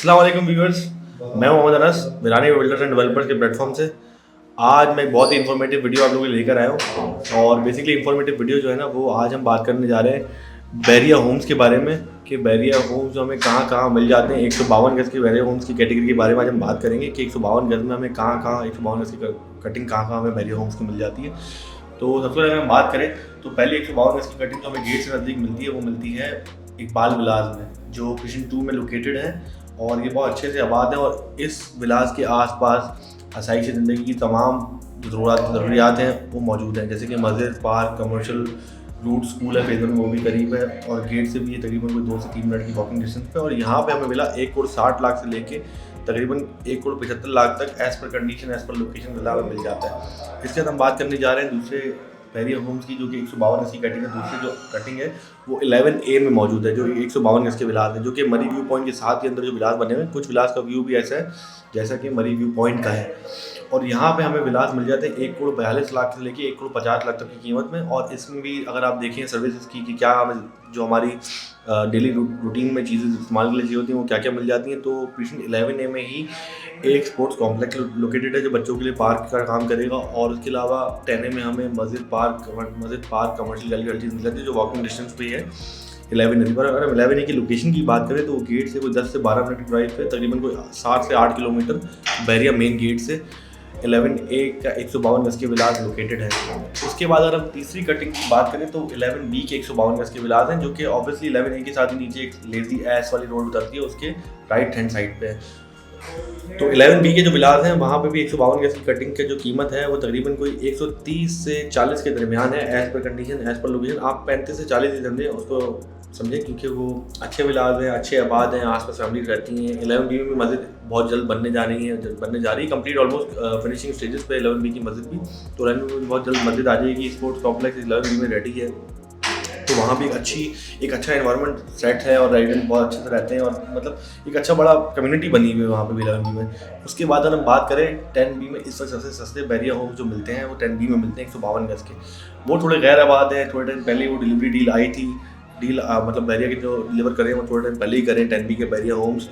अस्सलाम वालेकुम व्यूअर्स, मैं हूं Mohammad Anas Virani builders and developers के प्लेटफॉर्म से। आज मैं एक बहुत ही इन्फॉर्मेटिव वीडियो आप लोगों के लिए लेकर आया हूं और बेसिकली इन्फॉर्मेटिव वीडियो जो है ना वो आज हम बात करने जा रहे हैं बैरिया होम्स के बारे में कि बैरिया होम्स जो हमें कहाँ कहाँ मिल जाते हैं। 152 गज के बैरिया होम्स की कैटेगरी के बारे में आज हम बात करेंगे कि 152 गज में हमें कहाँ कहाँ 152 गज की कटिंग कहाँ कहाँ हमें बैरिया होम्स की मिल जाती है। तो सबसे पहले हम बात करें तो पहले 152 गज की कटिंग जो हमें गेट से नज़दीक मिलती है वो मिलती है इकबाल विलास में, जो कृष्ण 2 में लोकेटेड है और ये बहुत अच्छे से आबाद है। और इस विलास के आसपास आसाइश ज़िंदगी की तमाम ज़रूरियात हैं वो मौजूद हैं, जैसे कि मस्जिद, पार्क, कमर्शियल रूट, स्कूल है फेजर में वो भी करीब है और गेट से भी ये तकरीबन कोई 2 से 3 मिनट की वॉकिंग डिस्टेंस पे। और यहाँ पे हमें मिला 1,60,00,000 से लेके तकरीबन 1,75,00,000 तक as per condition as per location villa में मिल जाता है। इसके बाद हम बात करने जा रहे हैं दूसरे बैरिया होम्स की, जो कि 152 गज की कटिंग है। दूसरी जो कटिंग है वो 11A में मौजूद है, जो 152 गज के विलास है, जो कि मरी व्यू पॉइंट के साथ ही अंदर जो विलास बने हुए हैं। कुछ विलास का व्यू भी ऐसा है जैसा कि मरी व्यू पॉइंट का है। और यहाँ पे हमें विलास मिल जाते हैं 1,42,00,000 से लेके 1,50,00,000 तक की कीमत में। और इसमें भी अगर आप देखें सर्विसेज की कि क्या हमें जो हमारी डेली रूटीन में चीज़ें इस्तेमाल के लिए चाहिए होती हैं वो क्या क्या मिल जाती हैं, तो प्रीशन 11A में ही एक स्पोर्ट्स कॉम्प्लेक्स लोकेटेड है जो बच्चों के लिए पार्क का काम करेगा। और उसके अलावा 10A में हमें मस्जिद, पार्क, कमर्शियल गैलरी हर चीज़ मिल जाती है जो वॉकिंग डिस्टेंस पे है 11A पर। अगर हम 11A की लोकेशन की बात करें तो गेट से कोई 10 से 12 मिनट की ड्राइव पे तकरीबन कोई 7 से 8 किलोमीटर बैरिया मेन गेट से 11A का 152 गज के विलास लोकेटेड है। उसके बाद अगर हम तीसरी कटिंग की बात करें तो 11B के 152 गज के विलास हैं, जो कि ऑब्वियसली 11A के साथ ही नीचे एक लेजी एस वाली रोड उतरती है उसके राइट हैंड साइड पे है। तो 11B के जो विलास हैं वहाँ पे भी 152 गज की कटिंग की जो कीमत है वो तकरीबन कोई 130 से 40 के दरमियान है as per condition as per location. आप 35 से 40 ही समझें उसको समझें, क्योंकि वो अच्छे विलास हैं, अच्छे आबाद हैं, आस पास फैमिली रहती हैं। 11B में मस्जिद बहुत जल्द बनने जा रही है, कंप्लीट ऑलमोस्ट फिनिशिंग स्टेजेस पे 11B की मस्जिद भी। तो 11B में बहुत जल्द मस्जिद आ जाएगी। स्पोर्ट्स कॉम्प्लेक्स 11B में रेडी है, तो वहाँ भी एक अच्छा एनवायरनमेंट सेट है और रेजिडेंट बहुत अच्छे से रहते हैं और मतलब एक अच्छा बड़ा कम्युनिटी बनी हुई है वहाँ पे भी 11B में। उसके बाद अगर हम बात करें 10B में, इस वक्त सबसे सस्ते बैरिया होम जो मिलते हैं वो 10B में मिलते हैं 152 गज के। वो थोड़े गैर आबाद हैं। थोड़े टाइम पहले वो डिलीवरी डील आई थी, मतलब बैरिया के जो डिलीवर करें वो थोड़े टाइम पहले ही करें 10B के बैरिया होम्स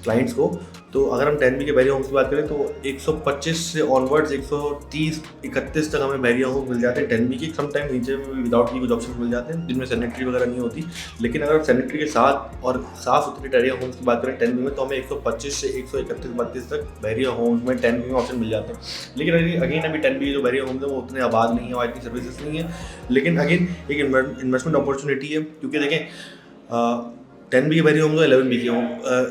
क्लाइंट्स को। तो अगर हम 10B के बैरिया होम्स की बात करें तो 125 से ऑनवर्ड्स 130-31 तक हमें बैरिया होम मिल जाते हैं 10B के। समटाइम नीचे में विदाउट की कुछ ऑप्शन मिल जाते हैं जिनमें सैनिटरी वगैरह नहीं होती। लेकिन अगर सैनिटरी के साथ और साफ सुथरी बैरिया होम्स की बात करें 10B में, तो हमें 125 से 131-32 तक बैरिया होम्स में 10B में ऑप्शन मिल जाते हैं। लेकिन अगेन अभी 10B जो बैरिया होम्स है वो उतने आबाद नहीं है और इतनी सर्विसेज नहीं है। लेकिन अगेन एक इन्वेस्टमेंट अपॉर्चुनिटी है, क्योंकि देखें 10B के बैरिया होम तो 11B के होम,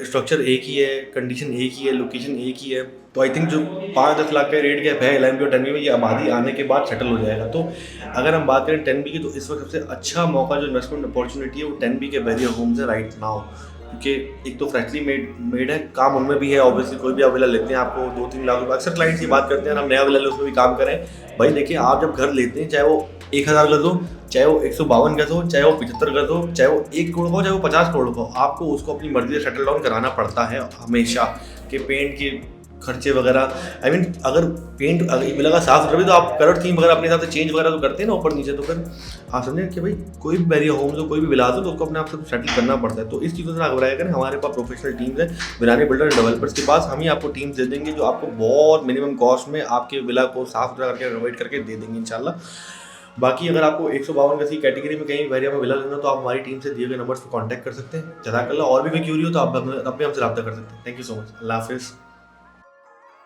स्ट्रक्चर एक ही है, कंडीशन एक ही है, लोकेशन एक ही है। तो आई थिंक जो 5-10 लाख का रेट गैप है 11B और 10B में, ये आबादी आने के बाद सेटल हो जाएगा। तो अगर हम बात करें 10B की, तो इस वक्त सबसे अच्छा मौका जो इन्वेस्टमेंट अपॉर्चुनिटी है वो 10B के बैरिया होम्स है राइट नाउ, क्योंकि एक तो फ्रेशली मेड है, काम उनमें भी है। ऑब्वियसली कोई भी आप विला लेते हैं आपको 2-3 लाख रुपये, अक्सर क्लाइंट्स ये बात करते हैं हम नया विला ले उसमें भी काम करें। भाई देखिए, आप जब घर लेते हैं चाहे वो 1,000 गज हो, चाहे वो 152 गज हो, चाहे वो 75 गज हो, चाहे वो 1 करोड़ हो, चाहे वो 50 करोड़ हो, आपको उसको अपनी मर्जी से सेटल डाउन कराना पड़ता है हमेशा। कि पेंट के खर्चे वगैरह, आई मीन अगर पेंट विला का साफ सुथरा भी, तो आप कलर थीम वगैरह अपने हिसाब से चेंज वगैरह तो करते हैं ना ऊपर नीचे। तो फिर आप समझें कि भाई कोई भी बैरिया होम्स हो, कोई भी विलास हो, तो उसको अपने आप से सेटल करना पड़ता है। तो इस चीज़ों से ना घबराया करें, हमारे पास प्रोफेशनल टीम्स है विरानी बिल्डर एंड डेवलपर्स के पास। हम ही आपको टीम्स दे देंगे जो आपको बहुत मिनिमम कॉस्ट में आपके विला को साफ सुथरा करके रिनोवेट करके दे देंगे इंशाल्लाह। बाकी अगर आपको 152 गज की कैटेगरी में कहीं बैरिया में विला लेना, तो आप हमारी टीम से दिए गए नंबर्स पर कांटेक्ट कर सकते हैं। जज़ाकल्लाह। और भी कोई क्यूरी हो तो आप भी हमसे रब्ता कर सकते हैं। Thank you so much. अल्लाह हाफिज़।